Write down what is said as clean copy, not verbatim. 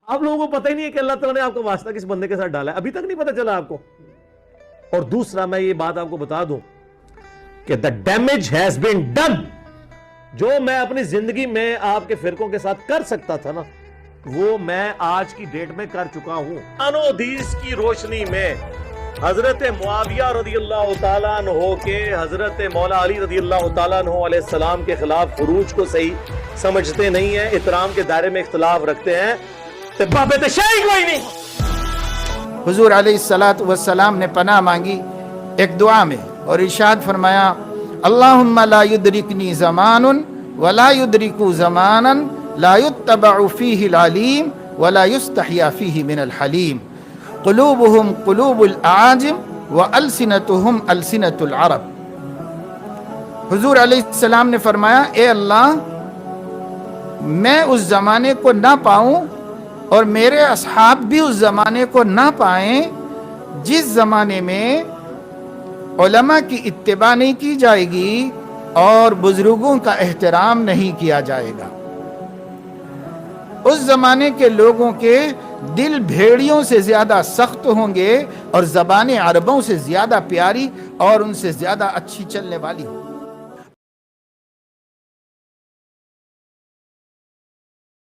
آپ لوگوں کو پتہ ہی نہیں ہے کہ اللہ تعالیٰ نے آپ کا واسطہ کس بندے کے ساتھ ڈالا ہے، ابھی تک نہیں پتہ چلا آپ کو۔ اور دوسرا میں یہ بات آپ کو بتا دوں کہ the damage has been done، جو میں اپنی زندگی میں آپ کے فرقوں کے ساتھ کر سکتا تھا نا، وہ میں آج کی ڈیٹ میں کر چکا ہوں۔ قرآن و حدیث کی روشنی میں حضرت معاویہ رضی اللہ تعالیٰ عنہ کے حضرت مولا علی رضی اللہ تعالیٰ عنہ علیہ السلام کے خلاف خروج کو صحیح سمجھتے نہیں ہیں، احترام کے دائرے میں اختلاف رکھتے ہیں، بابت شاہی کوئی نہیں۔ حضور علیہ السلام نے پناہ مانگی ایک دعا میں اور ارشاد فرمایا اللہم لا یدرکنی زمان ولا یدرکو زمانا لا یتبع فیہ العلیم ولا یستحیا فیہ من الحلیم قلوبہم قلوب الاعاجم والسنتہم السنت العرب۔ حضور علیہ السلام نے فرمایا اے اللہ، میں اس زمانے کو نہ پاؤں اور میرے اصحاب بھی اس زمانے کو نہ پائیں جس زمانے میں علماء کی اتباع نہیں کی جائے گی اور بزرگوں کا احترام نہیں کیا جائے گا۔ اس زمانے کے لوگوں کے دل بھیڑیوں سے زیادہ سخت ہوں گے اور زبانیں عربوں سے زیادہ پیاری اور ان سے زیادہ اچھی چلنے والی ہوں۔